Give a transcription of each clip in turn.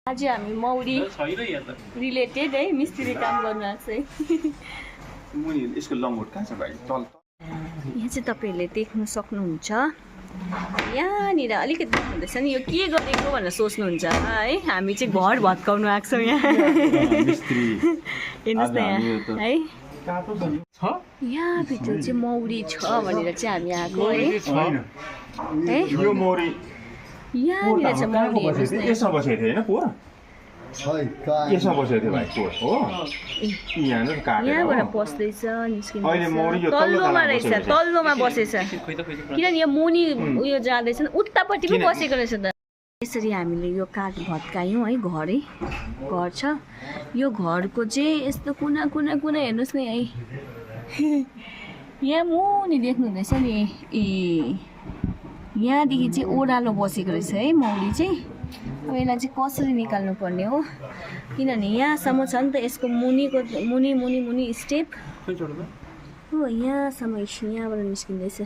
आज हामी मौरी रिलेटेड है मिस्त्री काम गर्न आएको छ मुनि यसको लङ्गोट कहाँ छ भाइ तल यहाँ चाहिँ तपाईहरुले देख्न सक्नुहुन्छ यहाँनिर अलिकति देख्नुहुँदैछ नि यो के गरेको भनेर सोच्नुहुन्छ है हामी चाहिँ घर भत्काउनु आएको छौँ यहाँ हेर्नुहोस् न यहाँ है यहाँ भित्र चाहिँ मौरी छ भनेर चाहिँ हामी आएको है यो मौरी यहाँनिर चाहिँ मौरी हेर्नुहोस् न यसमा बसेको थियो हैन पोर यसमा बसेको थियो भाइ पोर हो यहाँ काटेर यहाँबाट पस्दैछ निस्किन्छ अहिले मौरी यो तल्लोमा रहेछ तल्लोमा बसेछ किनभने यो मुनि उयो जाँदैछ उतापट्टि पनि बसेको रहेछ त यसरी हामीले यो काठ भत्कायौँ है घर छ यो घरको चाहिँ यस्तो कुना कुना कुना हेर्नुहोस् न है यहाँ मुनि देख्नुहुँदैछ नि ए यहाँदेखि चाहिँ ओह्रालो बसेको रहेछ है मौरी चाहिँ अब यसलाई चाहिँ कसरी निकाल्नु पर्ने हो किनभने यहाँसम्म छ नि त यसको मुनिको मुनि स्टेप हो यहाँसम्म यहाँबाट निस्किँदैछ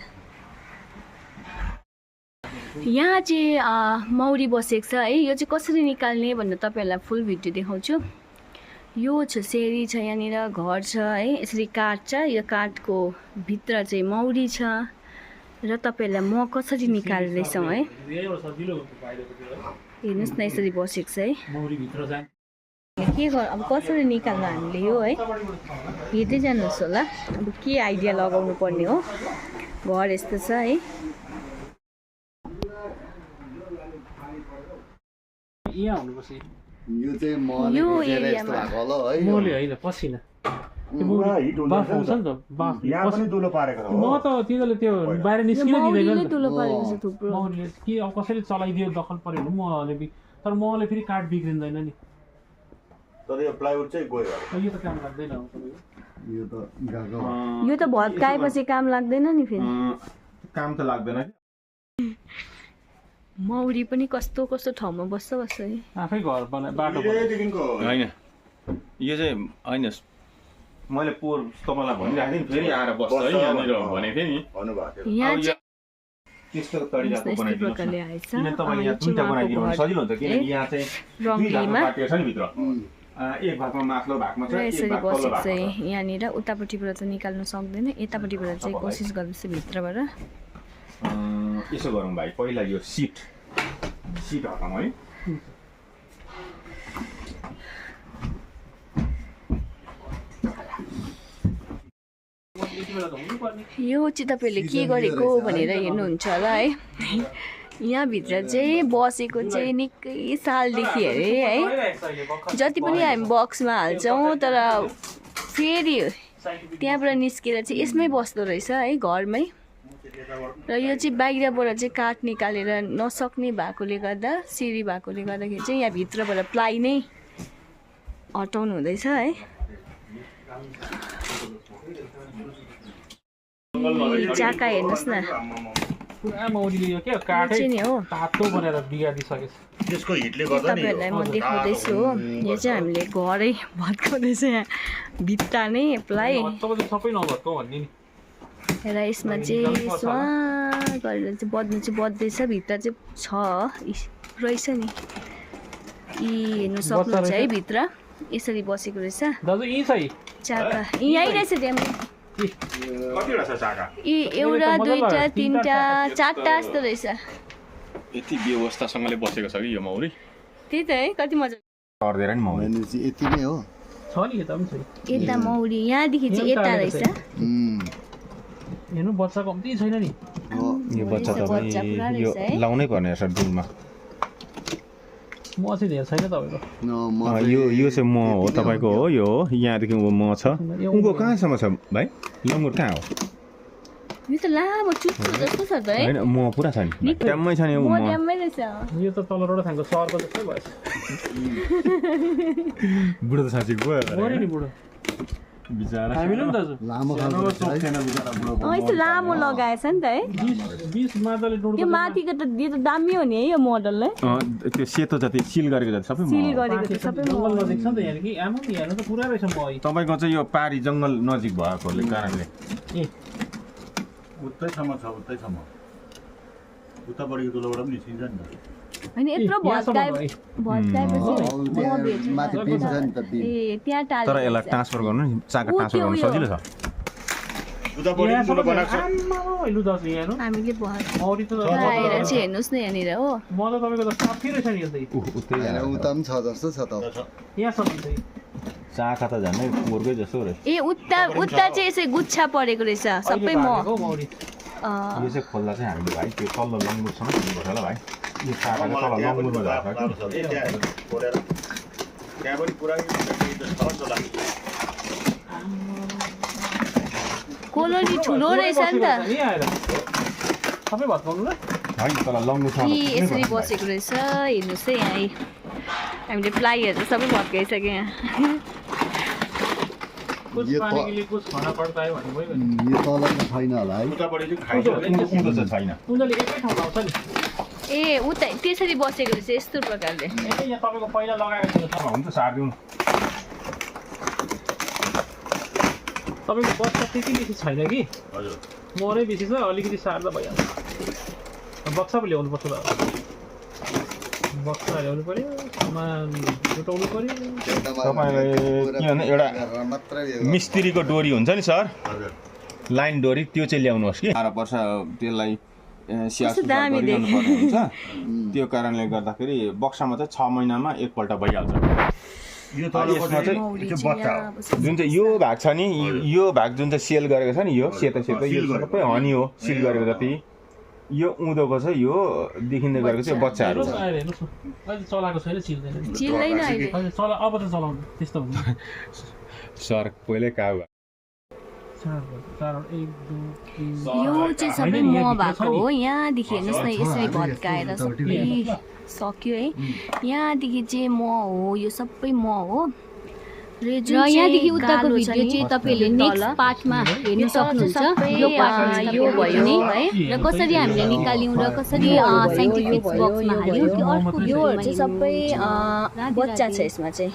यहाँ चाहिँ मौरी बसेको छ है यो चाहिँ कसरी निकाल्ने भनेर तपाईँहरूलाई फुल भिडियो देखाउँछु यो छ सेरी छ यहाँनिर घर छ है यसरी काठ छ यो काठको भित्र चाहिँ मौरी छ र तपाईहरुलाई म कसरी निकाल्दैछौँ है हेर्नुहोस् न यसरी बसेको छ है के गर अब कसरी निकाल्नु हामीले यो है हेर्दै जानुहोस् होला अब के आइडिया लगाउनु पर्ने हो घर यस्तो छ है यो चाहिँ मले यस्तो भएको होला है मले हैन पसिना बाफ आउँछ नि त बाफ यहाँ पनि दुलो पारेको हो म त तिनीहरूले त्यो बाहिर निस्किन दिँदैन नि दुलो पारेको छ थुप्रो मौरीले के अब कसरी चलाइदियो दखल पर्यो भने मले तर मले फेरि काठ बिग्रिँदैन नि तर यो प्लाइवुड चाहिँ गयो यो त काम लाग्दैन यो त गाको यो त भत्काएपछि काम लाग्दैन नि फेरि काम त लाग्दैन मौरी पनि कस्तो ठाउँमा बस्छ है आफै घर बनाए बाटो हैन यो चाहिँ हैन मैले पोर तपाईलाई भनिराखेँ नि फेरि आएर बस्छ है यहाँनिर भनेको थिएँ नि भन्नुभएको थियो यहाँ त्यस्तो तरिकाको बनाइदिनु प्रकारले आएछ किन तपाईँ यहाँ दुईटा बनाइदिनु भने सजिलो हुन्छ किनकि यहाँ चाहिँ दुई भागमा काटिएको छ नि भित्र एक भागमा माथिल्लो भागमा छ यसरी बसेको चाहिँ यहाँनिर उतापट्टिबाट चाहिँ निकाल्नु सक्दैन यतापट्टिबाट चाहिँ कोसिस गर्दैछ भित्रबाट यसो गरौँ भाइ पहिला यो सिट हटाउँ है यो चाहिँ तपाईँले के गरेको भनेर हेर्नुहुन्छ होला है यहाँभित्र चाहिँ बसेको चाहिँ निकै सालदेखि अरे है जति पनि हामी बक्समा हाल्छौँ तर फेरि त्यहाँबाट निस्केर चाहिँ यसमै बस्दो रहेछ है घरमै र यो चाहिँ बाहिरबाट चाहिँ काठ निकालेर नसक्ने भएकोले गर्दा सिरी भएकोले गर्दाखेरि चाहिँ यहाँ भित्रबाट प्लाई नै हटाउनु हुँदैछ है चाका हेर्नुहोस् न पुरा मौरीले यो के काठै तातो बनाएर बिगारिदिसकेछ त्यसको हिटले गर्दा नि तपाईहरुलाई म देखाउँदैछु हो यो चाहिँ हामीले घरै भत्काउँदैछ यहाँ भित्ता नै प्लाई सबै नभत्काउ भन्ने नि र यसमा चाहिँ स्वा गरेर चाहिँ बज्दैछ भित्र चाहिँ छ रहेछ नि हेर्नु सक्नुहुन्छ है भित्र यसरी बसेको रहेछ दाजु यही छ चाका यहीँ रहेछ त्यहाँ कतिवटा छ चाका एउटा दुईटा तीनटा चारटा जस्तो रहेछ यति व्यवस्थासँगले बसेको छ कि यो मौरी त्यही त है कति मजा गर्दैन नि मौरी यति नै हो छ नि यता पनि छ यता मौरी यहाँदेखि चाहिँ यता रहेछ हेर्नु बच्चा कम्ती छैन नि यो बच्चा तपाईँ यो लाउनै पर्ने रहेछ डुलमा म चाहिँ धेरै छैन तपाईँको यो चाहिँ म हो तपाईँको हो यो हो यहाँदेखि म छ उनको कहाँसम्म छ भाइ लङ्गुट कहाँ हो यो त लामो चुच्चो जस्तो छ त है हैन म पुरा छ नि ट्याम्मै छ नि म ट्याम्मै रहेछ यो त तल रोड थाङको सरको जस्तै भएछ बुढो त साँच्चै गयो गऱ्यो नि बुढो बिचारा हामीले पनि दाजु लामो यस्तो लामो लगाएछ नि त है 20 मादले डोड यो माथिको त यो त दामी हो नि है यो मोडलले त्यो सेतो जति सिल गरेको जति सबै सिल गरेको त सबै जङ्गल नजिक छ नि त यहाँ कि आमा नि हेर्नु त पुरा रहेछ मही तपाईको चाहिँ यो पारी जङ्गल नजिक भएकोले कारणले ए उतैसम्म छ उतैसम्म उता बढीको तलबाट पनि निस्किन्छ नि त होइन यत्रो भत्काएपछि माथि बिम छ नि त बिम ए त्यहाँ टाल तर यसलाई ट्रान्सफर गर्नु नि चाका ट्रान्सफर गर्नु सजिलो छ लु दस यहाँ हेर्नु हामीले भत्काएर मौरी त चाहिँ हेर्नुहोस् न यहाँनिर हो मलाई तपाईँको त साफै रहेछ नि यो चाहिँ होइन उता पनि छ जस्तो छ त यहाँ छ नि चाहिँ चाका त झन्डै पोरकै जस्तो रहेछ ए उता चाहिँ यसै गुच्छा परेको रहेछ सबै मौरी यो चाहिँ खोल्दा चाहिँ हामीले भाइ त्यो तल्लो लङ्गुरसँग खोल्नुपर्छ होला भाइ यो चाकाको तल लङ्गुरमा कोलोनी ठुलो रहेछ नि त सबै भत्काउनु ल है तल लङ्गुरसँग यसरी बसेको रहेछ हेर्नुहोस् है यहाँ हामीले प्लाइहरू सबै भत्काइसक्यो यहाँ कुछ पानी के लिए कुछ खाना पड़ता है भन्नु भयो यो तल त छैन होला है उतापट्टि चाहिँ खाइन्छ उँधो चाहिँ छैन उनीहरूले एकै ठाउँमा आउँछ नि ए उता त्यसरी बसेको रहेछ यस्तो प्रकारले एकै यहाँ तपाईँको पहिला लगाएको थियो हुन्छ सारिदिउँ तपाईँको बच्चा त्यति बेसी छैन कि मरै बेसी छ अलिकति सार्दा भइहाल्छ बक्सा पो ल्याउनु पर्छ बक्सा ल्याउनु पऱ्यो सामान जुटाउनु पऱ्यो तपाईँलाई के भन्दा एउटा मिस्त्रीको डोरी हुन्छ नि सर लाइन डोरी त्यो चाहिँ ल्याउनुहोस् कि 12 वर्ष त्यसलाई स्याहार गरिरहनु पर्ने हुन्छ त्यो कारणले गर्दाखेरि बक्सामा चाहिँ 6 महिनामा एकपल्ट भइहाल्छ यसमा चाहिँ जुन चाहिँ यो भाग छ नि यो भाग जुन चाहिँ सेल गरेको छ नि यो सेतो सेतो यो सबै हनी हो सिल गरेको जति यो उँधोको चाहिँ यो देखिँदै गरेको चाहिँ बच्चाहरू हेर्नुहोस् न अहिले चलाएको छैन चिल्दैन अहिले अब त चलाउनु त्यस्तो हुन्छ सर पहिल्यै काउ यो चाहिँ सबै मह भएको हो यहाँदेखि हेर्नुहोस् न यसरी भत्काएर सबै सक्यो है यहाँदेखि चाहिँ मह हो यो सबै मह हो र यहाँदेखि उताको भिडियो चाहिँ तपाईँले नेक्स्ट पार्टमा हेर्न सक्नुहुन्छ यो भयो नि है र कसरी हामीले निकाल्यौँ र कसरी साइन्टिफिक बक्समा हाल्यौँ त्यो अर्को योहरू चाहिँ सबै बच्चा छ यसमा चाहिँ